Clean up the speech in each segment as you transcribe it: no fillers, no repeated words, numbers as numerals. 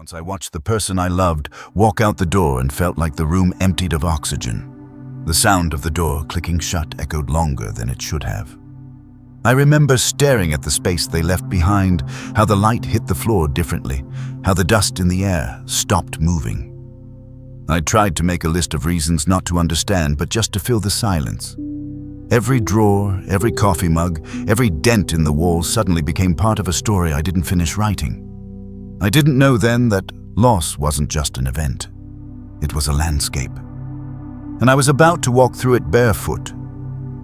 Once I watched the person I loved walk out the door and felt like the room emptied of oxygen. The sound of the door clicking shut echoed longer than it should have. I remember staring at the space they left behind, how the light hit the floor differently, how the dust in the air stopped moving. I tried to make a list of reasons not to understand, but just to fill the silence. Every drawer, every coffee mug, every dent in the wall suddenly became part of a story I didn't finish writing. I didn't know then that loss wasn't just an event. It was a landscape. And I was about to walk through it barefoot.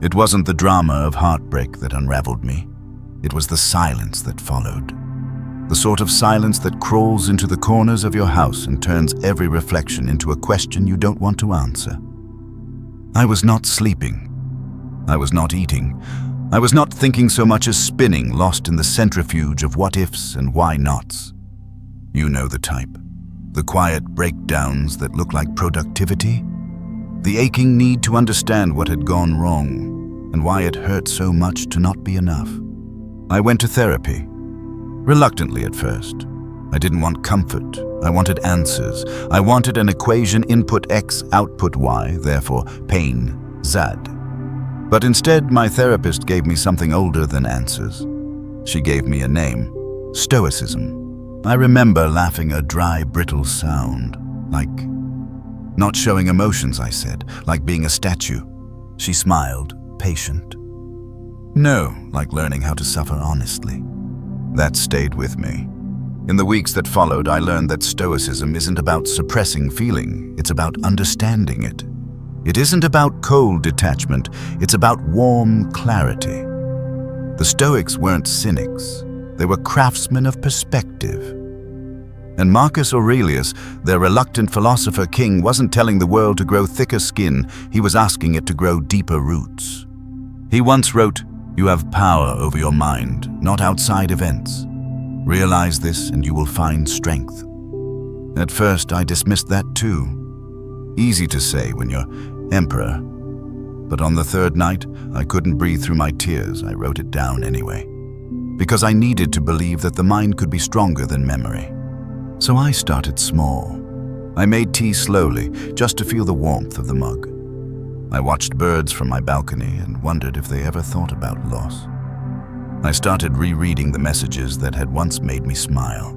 It wasn't the drama of heartbreak that unraveled me. It was the silence that followed. The sort of silence that crawls into the corners of your house and turns every reflection into a question you don't want to answer. I was not sleeping. I was not eating. I was not thinking so much as spinning, lost in the centrifuge of what-ifs and why-nots. You know the type. The quiet breakdowns that look like productivity. The aching need to understand what had gone wrong and why it hurt so much to not be enough. I went to therapy. Reluctantly at first. I didn't want comfort. I wanted answers. I wanted an equation: input X, output Y, therefore pain, Z. But instead, my therapist gave me something older than answers. She gave me a name: Stoicism. I remember laughing a dry, brittle sound, like not showing emotions, I said, like being a statue. She smiled, patient. No, like learning how to suffer honestly. That stayed with me. In the weeks that followed, I learned that Stoicism isn't about suppressing feeling, it's about understanding it. It isn't about cold detachment, it's about warm clarity. The Stoics weren't cynics, they were craftsmen of perspective. And Marcus Aurelius, their reluctant philosopher king, wasn't telling the world to grow thicker skin, he was asking it to grow deeper roots. He once wrote, "You have power over your mind, not outside events. Realize this and you will find strength." At first, I dismissed that too. Easy to say when you're emperor. But on the third night, I couldn't breathe through my tears. I wrote it down anyway. Because I needed to believe that the mind could be stronger than memory. So I started small. I made tea slowly, just to feel the warmth of the mug. I watched birds from my balcony and wondered if they ever thought about loss. I started rereading the messages that had once made me smile,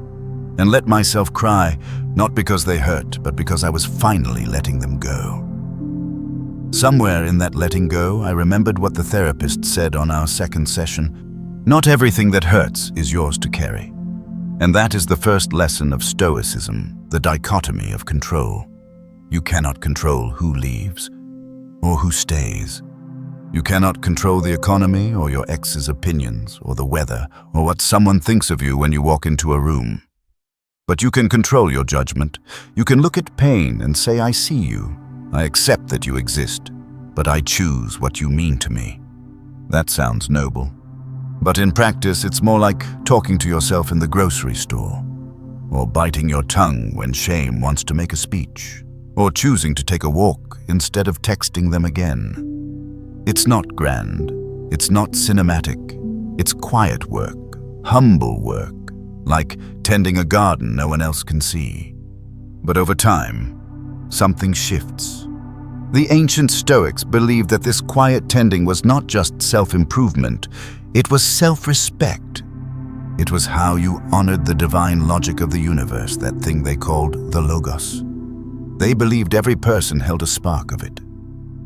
and let myself cry, not because they hurt, but because I was finally letting them go. Somewhere in that letting go, I remembered what the therapist said on our second session: "Not everything that hurts is yours to carry." And that is the first lesson of Stoicism, the dichotomy of control. You cannot control who leaves or who stays. You cannot control the economy or your ex's opinions or the weather or what someone thinks of you when you walk into a room. But you can control your judgment. You can look at pain and say, "I see you. I accept that you exist, but I choose what you mean to me." That sounds noble. But in practice, it's more like talking to yourself in the grocery store, or biting your tongue when shame wants to make a speech, or choosing to take a walk instead of texting them again. It's not grand, it's not cinematic, it's quiet work, humble work, like tending a garden no one else can see. But over time, something shifts. The ancient Stoics believed that this quiet tending was not just self-improvement, it was self-respect. It was how you honored the divine logic of the universe, that thing they called the Logos. They believed every person held a spark of it,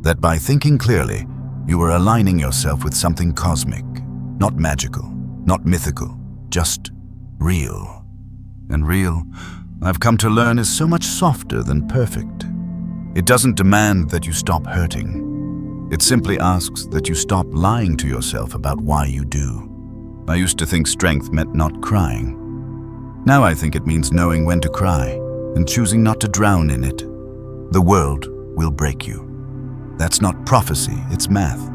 that by thinking clearly, you were aligning yourself with something cosmic, not magical, not mythical, just real. And real, I've come to learn, is so much softer than perfect. It doesn't demand that you stop hurting. It simply asks that you stop lying to yourself about why you do. I used to think strength meant not crying. Now I think it means knowing when to cry and choosing not to drown in it. The world will break you. That's not prophecy, it's math.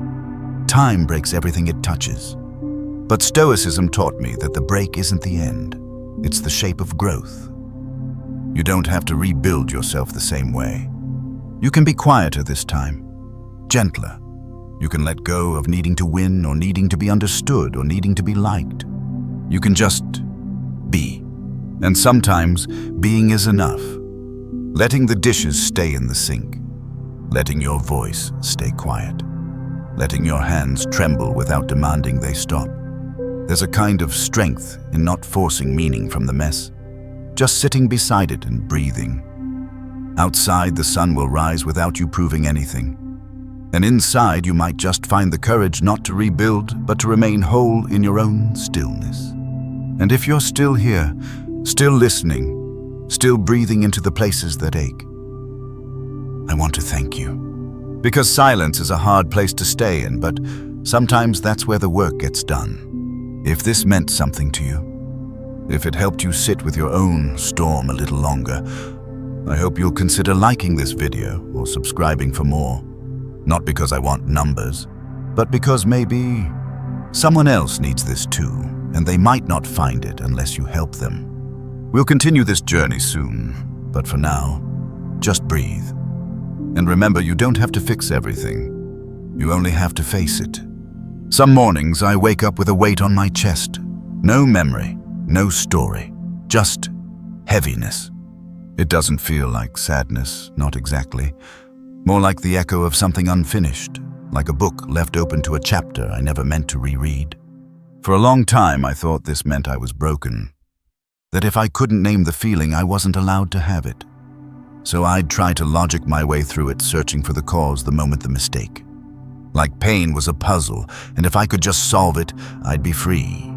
Time breaks everything it touches. But Stoicism taught me that the break isn't the end. It's the shape of growth. You don't have to rebuild yourself the same way. You can be quieter this time, gentler. You can let go of needing to win or needing to be understood or needing to be liked. You can just be. And sometimes being is enough. Letting the dishes stay in the sink. Letting your voice stay quiet. Letting your hands tremble without demanding they stop. There's a kind of strength in not forcing meaning from the mess, just sitting beside it and breathing. Outside, the sun will rise without you proving anything. And inside, you might just find the courage not to rebuild, but to remain whole in your own stillness. And if you're still here, still listening, still breathing into the places that ache, I want to thank you. Because silence is a hard place to stay in, but sometimes that's where the work gets done. If this meant something to you, if it helped you sit with your own storm a little longer, I hope you'll consider liking this video or subscribing for more. Not because I want numbers, but because maybe someone else needs this too, and they might not find it unless you help them. We'll continue this journey soon, but for now, just breathe. And remember, you don't have to fix everything. You only have to face it. Some mornings I wake up with a weight on my chest. No memory, no story, just heaviness. It doesn't feel like sadness, not exactly. More like the echo of something unfinished, like a book left open to a chapter I never meant to reread. For a long time I thought this meant I was broken, that if I couldn't name the feeling, I wasn't allowed to have it. So I'd try to logic my way through it, searching for the cause the moment the mistake. Like pain was a puzzle, and if I could just solve it, I'd be free.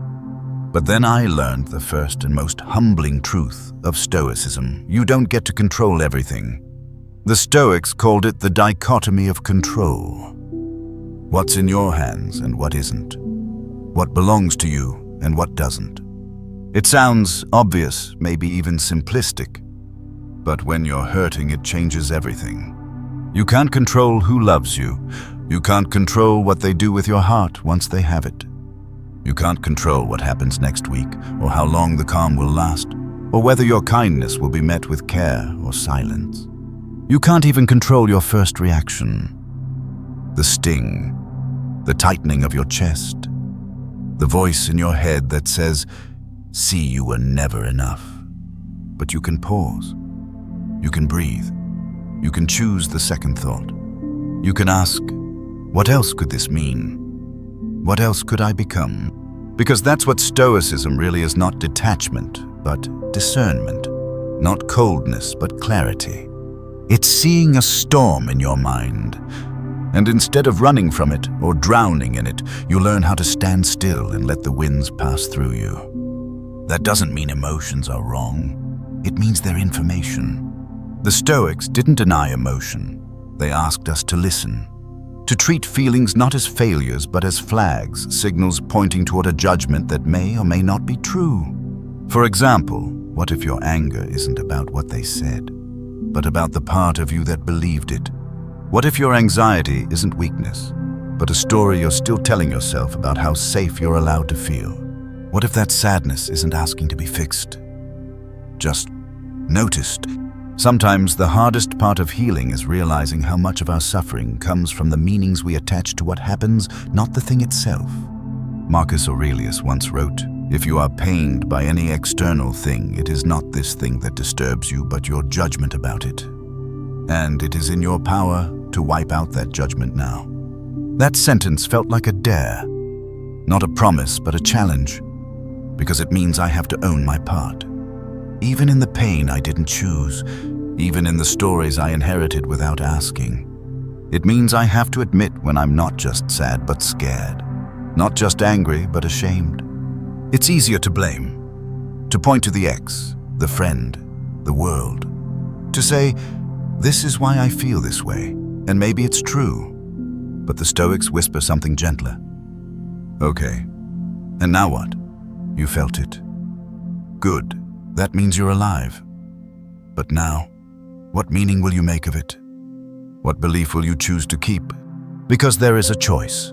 But then I learned the first and most humbling truth of Stoicism. You don't get to control everything. The Stoics called it the dichotomy of control. What's in your hands and what isn't. What belongs to you and what doesn't. It sounds obvious, maybe even simplistic, but when you're hurting, it changes everything. You can't control who loves you. You can't control what they do with your heart once they have it. You can't control what happens next week, or how long the calm will last, or whether your kindness will be met with care or silence. You can't even control your first reaction. The sting, the tightening of your chest, the voice in your head that says, "See, you were never enough." But you can pause. You can breathe. You can choose the second thought. You can ask, what else could this mean? What else could I become? Because that's what Stoicism really is, not detachment, but discernment. Not coldness, but clarity. It's seeing a storm in your mind. And instead of running from it or drowning in it, you learn how to stand still and let the winds pass through you. That doesn't mean emotions are wrong. It means they're information. The Stoics didn't deny emotion. They asked us to listen. To treat feelings not as failures, but as flags, signals pointing toward a judgment that may or may not be true. For example, what if your anger isn't about what they said, but about the part of you that believed it? What if your anxiety isn't weakness, but a story you're still telling yourself about how safe you're allowed to feel? What if that sadness isn't asking to be fixed, just noticed? Sometimes the hardest part of healing is realizing how much of our suffering comes from the meanings we attach to what happens, not the thing itself. Marcus Aurelius once wrote, "If you are pained by any external thing, it is not this thing that disturbs you, but your judgment about it. And it is in your power to wipe out that judgment now." That sentence felt like a dare, not a promise, but a challenge, because it means I have to own my part. Even in the pain I didn't choose, even in the stories I inherited without asking. It means I have to admit when I'm not just sad but scared, not just angry but ashamed. It's easier to blame, to point to the ex, the friend, the world, to say, "This is why I feel this way," and maybe it's true. But the Stoics whisper something gentler. "Okay, and now what? You felt it. Good. That means you're alive. But now, what meaning will you make of it? What belief will you choose to keep? Because there is a choice.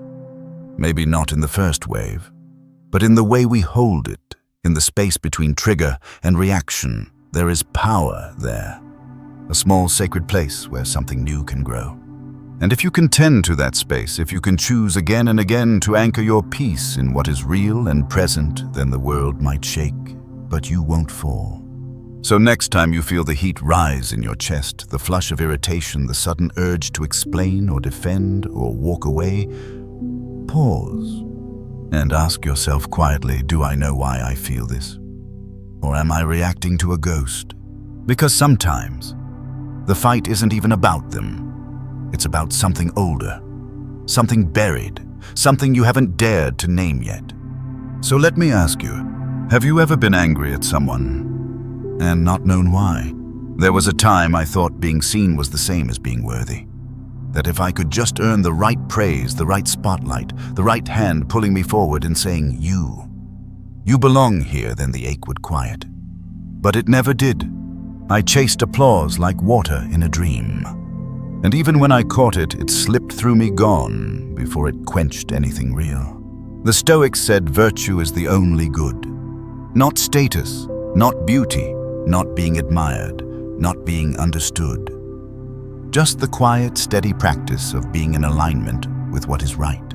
Maybe not in the first wave, but in the way we hold it, in the space between trigger and reaction. There is power there. A small sacred place where something new can grow. And if you can tend to that space, if you can choose again and again to anchor your peace in what is real and present, then the world might shake. but you won't fall. So next time you feel the heat rise in your chest, the flush of irritation, the sudden urge to explain or defend or walk away, pause and ask yourself quietly, do I know why I feel this? Or am I reacting to a ghost? Because sometimes the fight isn't even about them. It's about something older, something buried, something you haven't dared to name yet. So let me ask you, have you ever been angry at someone and not known why? There was a time I thought being seen was the same as being worthy. That if I could just earn the right praise, the right spotlight, the right hand pulling me forward and saying, you belong here, then the ache would quiet. But it never did. I chased applause like water in a dream. And even when I caught it, it slipped through me gone before it quenched anything real. The Stoics said virtue is the only good. Not status, not beauty, not being admired, not being understood. Just the quiet, steady practice of being in alignment with what is right.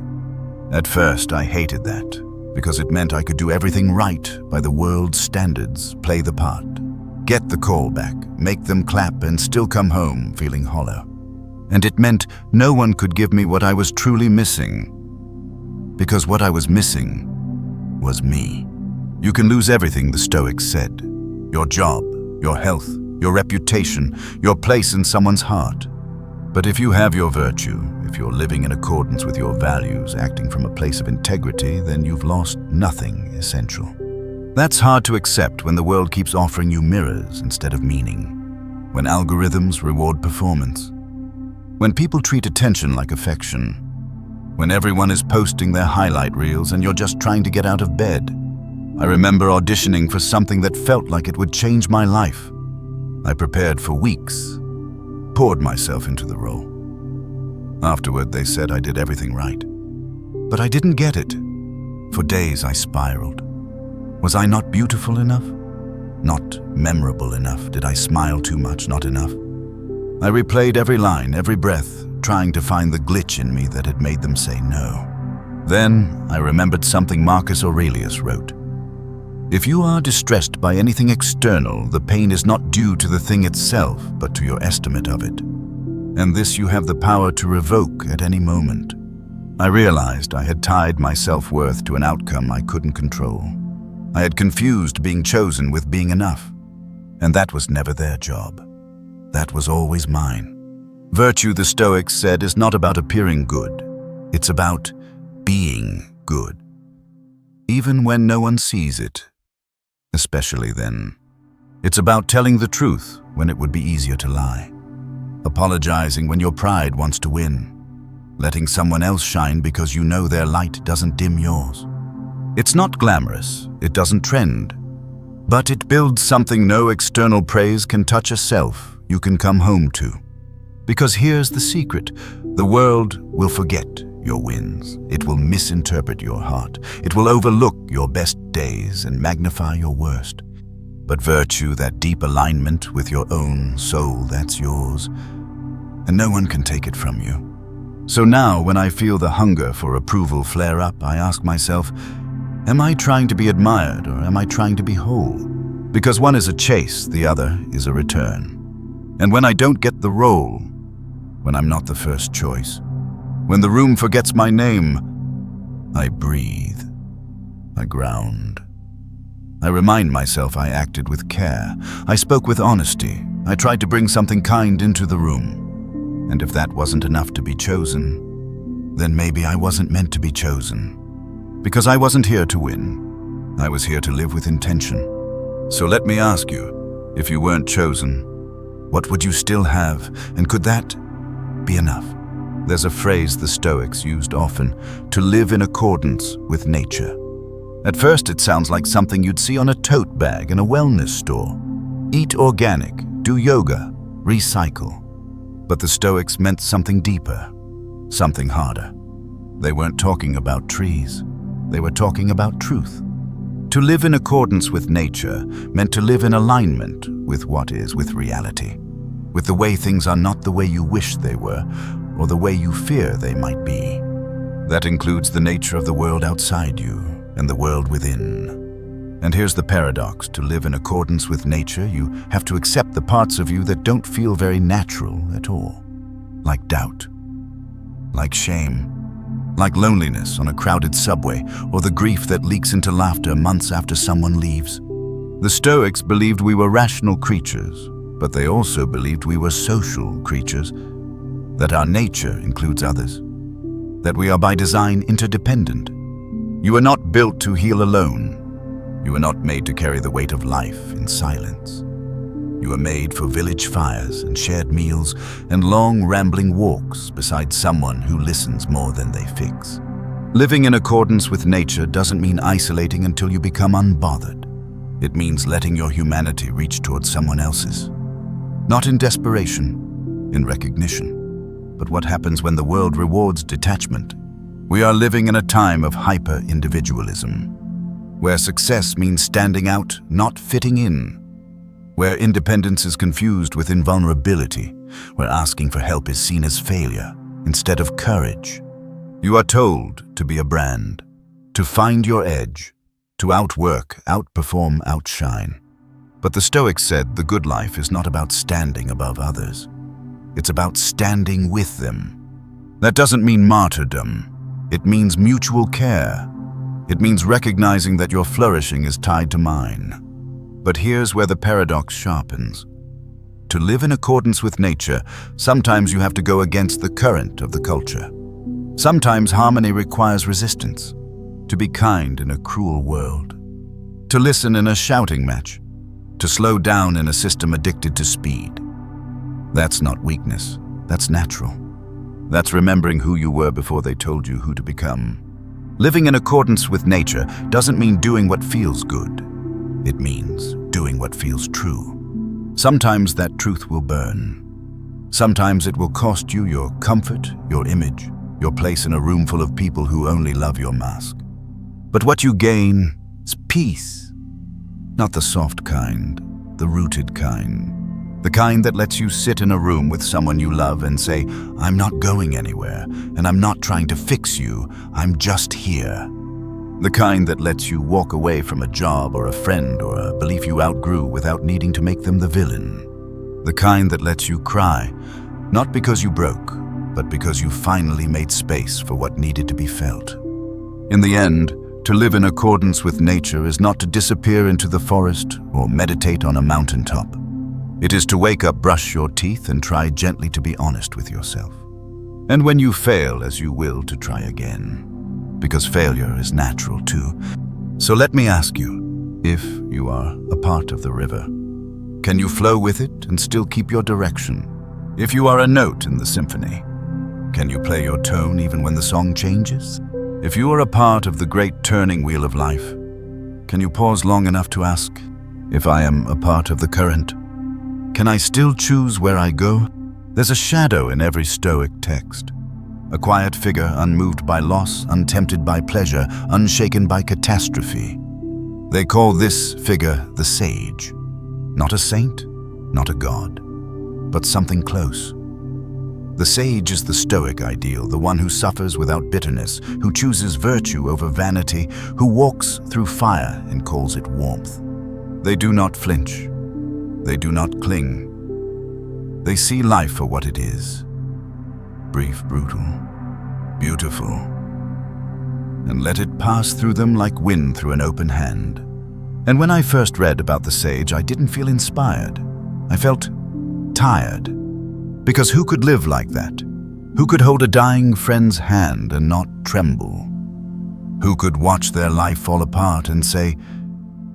At first, I hated that, because it meant I could do everything right by the world's standards, play the part, get the call back, make them clap, and still come home feeling hollow. And it meant no one could give me what I was truly missing, because what I was missing was me. You can lose everything, the Stoics said. Your job, your health, your reputation, your place in someone's heart. But if you have your virtue, if you're living in accordance with your values, acting from a place of integrity, then you've lost nothing essential. That's hard to accept when the world keeps offering you mirrors instead of meaning, when algorithms reward performance, when people treat attention like affection, when everyone is posting their highlight reels and you're just trying to get out of bed. I remember auditioning for something that felt like it would change my life. I prepared for weeks, poured myself into the role. Afterward, they said I did everything right. But I didn't get it. For days, I spiraled. Was I not beautiful enough? Not memorable enough? Did I smile too much? Not enough? I replayed every line, every breath, trying to find the glitch in me that had made them say no. Then, I remembered something Marcus Aurelius wrote. If you are distressed by anything external, the pain is not due to the thing itself, but to your estimate of it. And this you have the power to revoke at any moment. I realized I had tied my self-worth to an outcome I couldn't control. I had confused being chosen with being enough. And that was never their job. That was always mine. Virtue, the Stoics said, is not about appearing good. It's about being good. Even when no one sees it. Especially then. It's about telling the truth when it would be easier to lie. Apologizing when your pride wants to win. Letting someone else shine because you know their light doesn't dim yours. It's not glamorous, it doesn't trend, but it builds something no external praise can touch, a self you can come home to. Because here's the secret, the world will forget your wins. It will misinterpret your heart. It will overlook your best days and magnify your worst. But virtue, that deep alignment with your own soul, that's yours. And no one can take it from you. So now, when I feel the hunger for approval flare up, I ask myself, am I trying to be admired or am I trying to be whole? Because one is a chase, the other is a return. And when I don't get the role, when I'm not the first choice, when the room forgets my name, I breathe. I ground. I remind myself I acted with care. I spoke with honesty. I tried to bring something kind into the room. And if that wasn't enough to be chosen, then maybe I wasn't meant to be chosen. Because I wasn't here to win. I was here to live with intention. So let me ask you, if you weren't chosen, what would you still have? And could that be enough? There's a phrase the Stoics used often, to live in accordance with nature. At first it sounds like something you'd see on a tote bag in a wellness store. Eat organic, do yoga, recycle. But the Stoics meant something deeper, something harder. They weren't talking about trees. They were talking about truth. To live in accordance with nature meant to live in alignment with what is, with reality, with the way things are not the way you wish they were, or the way you fear they might be. That includes the nature of the world outside you and the world within. And here's the paradox. To live in accordance with nature, you have to accept the parts of you that don't feel very natural at all. Like doubt, like shame, like loneliness on a crowded subway, or the grief that leaks into laughter months after someone leaves. The Stoics believed we were rational creatures, but they also believed we were social creatures, that our nature includes others, that we are by design interdependent. You are not built to heal alone. You are not made to carry the weight of life in silence. You are made for village fires and shared meals and long rambling walks beside someone who listens more than they fix. Living in accordance with nature doesn't mean isolating until you become unbothered. It means letting your humanity reach towards someone else's. Not in desperation, in recognition. But what happens when the world rewards detachment? We are living in a time of hyper-individualism, where success means standing out, not fitting in, where independence is confused with invulnerability, where asking for help is seen as failure instead of courage. You are told to be a brand, to find your edge, to outwork, outperform, outshine. But the Stoics said the good life is not about standing above others. It's about standing with them. That doesn't mean martyrdom. It means mutual care. It means recognizing that your flourishing is tied to mine. But here's where the paradox sharpens. To live in accordance with nature, sometimes you have to go against the current of the culture. Sometimes harmony requires resistance. To be kind in a cruel world. To listen in a shouting match. To slow down in a system addicted to speed. That's not weakness. That's natural. That's remembering who you were before they told you who to become. Living in accordance with nature doesn't mean doing what feels good. It means doing what feels true. Sometimes that truth will burn. Sometimes it will cost you your comfort, your image, your place in a room full of people who only love your mask. But what you gain is peace. Not the soft kind, the rooted kind. The kind that lets you sit in a room with someone you love and say, I'm not going anywhere, and I'm not trying to fix you, I'm just here. The kind that lets you walk away from a job or a friend or a belief you outgrew without needing to make them the villain. The kind that lets you cry, not because you broke, but because you finally made space for what needed to be felt. In the end, to live in accordance with nature is not to disappear into the forest or meditate on a mountaintop. It is to wake up, brush your teeth, and try gently to be honest with yourself. And when you fail, as you will, to try again. Because failure is natural too. So let me ask you, if you are a part of the river, can you flow with it and still keep your direction? If you are a note in the symphony, can you play your tone even when the song changes? If you are a part of the great turning wheel of life, can you pause long enough to ask, if I am a part of the current, can I still choose where I go? There's a shadow in every Stoic text. A quiet figure unmoved by loss, untempted by pleasure, unshaken by catastrophe. They call this figure the sage. Not a saint, not a god, but something close. The sage is the Stoic ideal, the one who suffers without bitterness, who chooses virtue over vanity, who walks through fire and calls it warmth. They do not flinch. They do not cling. They see life for what it is. Brief, brutal, beautiful. And let it pass through them like wind through an open hand. And when I first read about the sage, I didn't feel inspired. I felt tired. Because who could live like that? Who could hold a dying friend's hand and not tremble? Who could watch their life fall apart and say,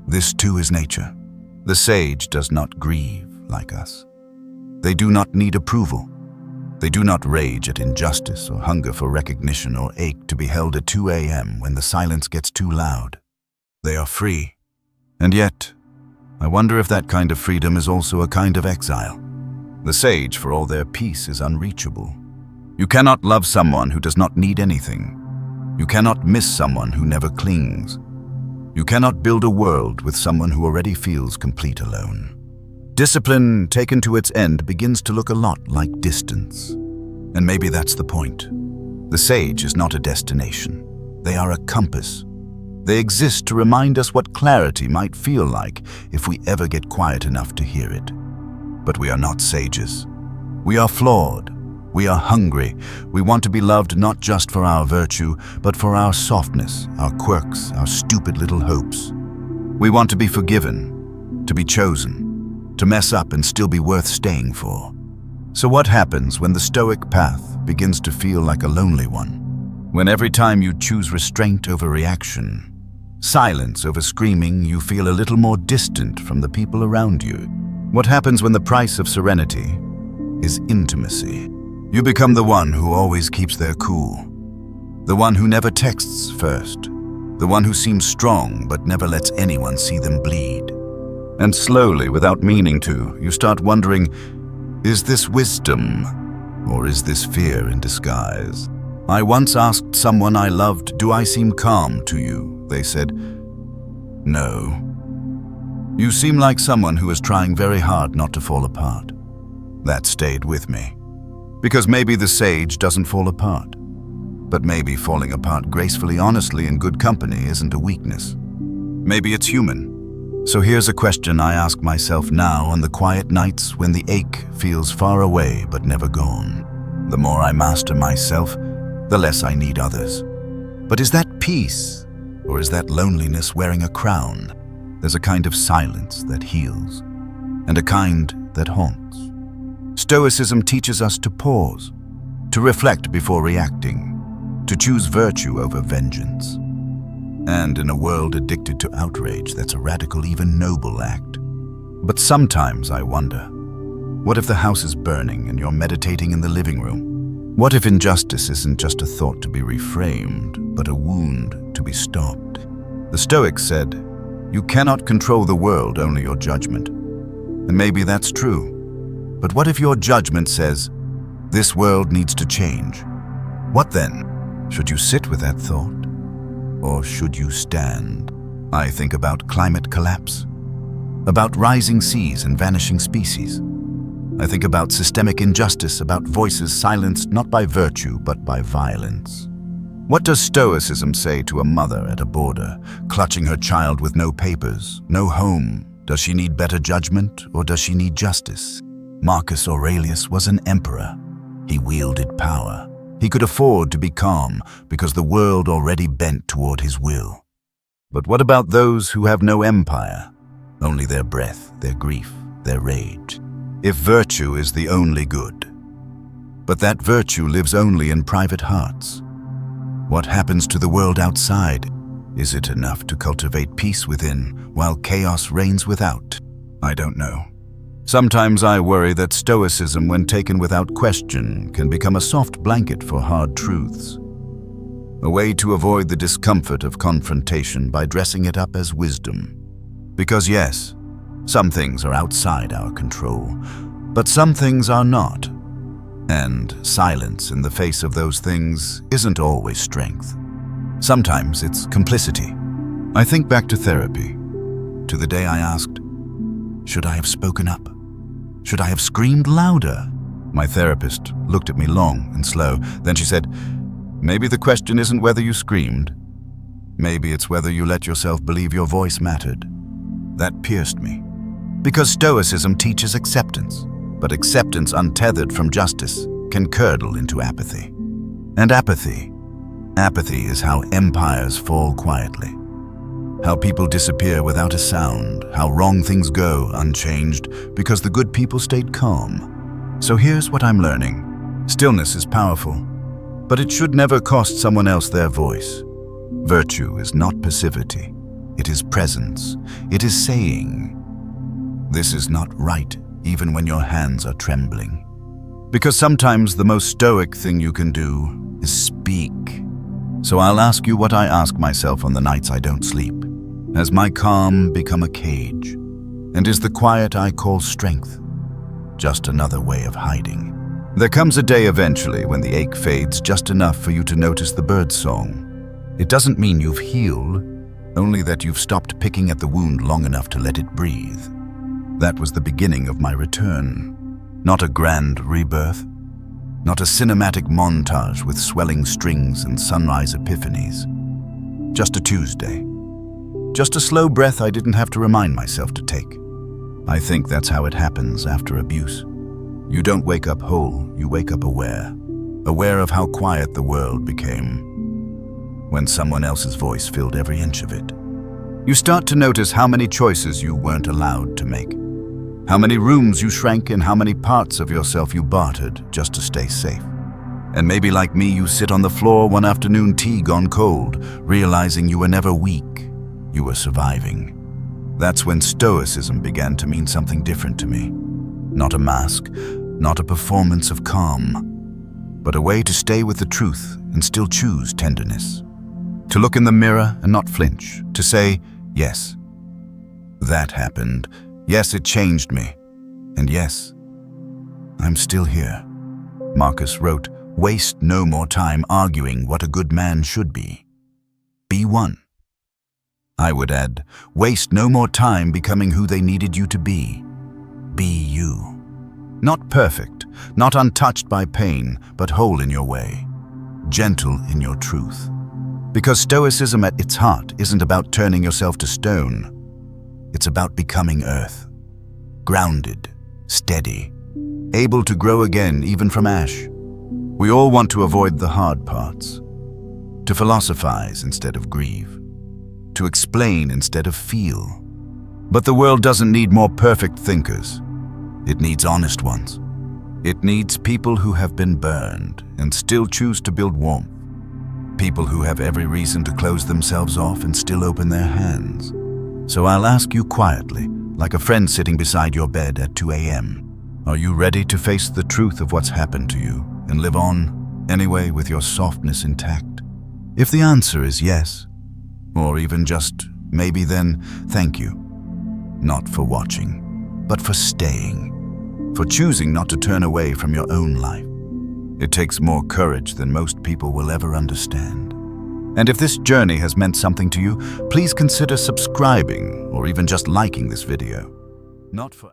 this too is nature? The sage does not grieve like us. They do not need approval. They do not rage at injustice or hunger for recognition or ache to be held at 2 a.m. when the silence gets too loud. They are free. And yet, I wonder if that kind of freedom is also a kind of exile. The sage, for all their peace, is unreachable. You cannot love someone who does not need anything. You cannot miss someone who never clings. You cannot build a world with someone who already feels complete alone. Discipline, taken to its end, begins to look a lot like distance. And maybe that's the point. The sage is not a destination. They are a compass. They exist to remind us what clarity might feel like if we ever get quiet enough to hear it. But we are not sages. We are flawed. We are hungry. We want to be loved not just for our virtue, but for our softness, our quirks, our stupid little hopes. We want to be forgiven, to be chosen, to mess up and still be worth staying for. So what happens when the Stoic path begins to feel like a lonely one? When every time you choose restraint over reaction, silence over screaming, you feel a little more distant from the people around you. What happens when the price of serenity is intimacy? You become the one who always keeps their cool, the one who never texts first, the one who seems strong but never lets anyone see them bleed. And slowly, without meaning to, you start wondering, is this wisdom or is this fear in disguise? I once asked someone I loved, "Do I seem calm to you?" They said, "No. You seem like someone who is trying very hard not to fall apart." That stayed with me. Because maybe the sage doesn't fall apart. But maybe falling apart gracefully, honestly, in good company isn't a weakness. Maybe it's human. So here's a question I ask myself now on the quiet nights when the ache feels far away but never gone. The more I master myself, the less I need others. But is that peace, or is that loneliness wearing a crown? There's a kind of silence that heals, and a kind that haunts. Stoicism teaches us to pause, to reflect before reacting, to choose virtue over vengeance. And in a world addicted to outrage, that's a radical, even noble act. But sometimes I wonder, what if the house is burning and you're meditating in the living room? What if injustice isn't just a thought to be reframed, but a wound to be stopped? The Stoics said, "You cannot control the world, only your judgment." And maybe that's true. But what if your judgment says, "This world needs to change"? What then? Should you sit with that thought? Or should you stand? I think about climate collapse, about rising seas and vanishing species. I think about systemic injustice, about voices silenced not by virtue but by violence. What does Stoicism say to a mother at a border, clutching her child with no papers, no home? Does she need better judgment or does she need justice? Marcus Aurelius was an emperor. He wielded power. He could afford to be calm because the world already bent toward his will. But what about those who have no empire? Only their breath, their grief, their rage. If virtue is the only good, but that virtue lives only in private hearts, what happens to the world outside? Is it enough to cultivate peace within while chaos reigns without? I don't know. Sometimes I worry that Stoicism, when taken without question, can become a soft blanket for hard truths. A way to avoid the discomfort of confrontation by dressing it up as wisdom. Because yes, some things are outside our control, but some things are not. And silence in the face of those things isn't always strength. Sometimes it's complicity. I think back to therapy, to the day I asked, should I have spoken up? Should I have screamed louder? My therapist looked at me long and slow. Then she said, maybe the question isn't whether you screamed. Maybe it's whether you let yourself believe your voice mattered. That pierced me. Because Stoicism teaches acceptance, but acceptance untethered from justice can curdle into apathy. And apathy is how empires fall quietly. How people disappear without a sound, how wrong things go unchanged because the good people stayed calm. So here's what I'm learning. Stillness is powerful, but it should never cost someone else their voice. Virtue is not passivity. It is presence. It is saying, this is not right, even when your hands are trembling. Because sometimes the most stoic thing you can do is speak. So I'll ask you what I ask myself on the nights I don't sleep. Has my calm become a cage? And is the quiet I call strength just another way of hiding? There comes a day eventually when the ache fades just enough for you to notice the bird's song. It doesn't mean you've healed, only that you've stopped picking at the wound long enough to let it breathe. That was the beginning of my return. Not a grand rebirth, not a cinematic montage with swelling strings and sunrise epiphanies. Just a Tuesday. Just a slow breath I didn't have to remind myself to take. I think that's how it happens after abuse. You don't wake up whole, you wake up aware. Aware of how quiet the world became when someone else's voice filled every inch of it. You start to notice how many choices you weren't allowed to make. How many rooms you shrank in, how many parts of yourself you bartered just to stay safe. And maybe like me, you sit on the floor one afternoon, tea gone cold, realizing you were never weak, you were surviving. That's when Stoicism began to mean something different to me. Not a mask, not a performance of calm, but a way to stay with the truth and still choose tenderness. To look in the mirror and not flinch, to say, yes, that happened. Yes, it changed me. And yes, I'm still here. Marcus wrote, waste no more time arguing what a good man should be. Be one. I would add, waste no more time becoming who they needed you to be. Be you. Not perfect, not untouched by pain, but whole in your way. Gentle in your truth. Because Stoicism at its heart isn't about turning yourself to stone. It's about becoming earth. Grounded, steady, able to grow again even from ash. We all want to avoid the hard parts. To philosophize instead of grieve. To explain instead of feel. But the world doesn't need more perfect thinkers. It needs honest ones. It needs people who have been burned and still choose to build warmth. People who have every reason to close themselves off and still open their hands. So I'll ask you quietly, like a friend sitting beside your bed at 2 a.m. Are you ready to face the truth of what's happened to you and live on, anyway, with your softness intact? If the answer is yes, or even just maybe, then thank you. Not for watching, but for staying. For choosing not to turn away from your own life. It takes more courage than most people will ever understand. And if this journey has meant something to you, please consider subscribing or even just liking this video. Not for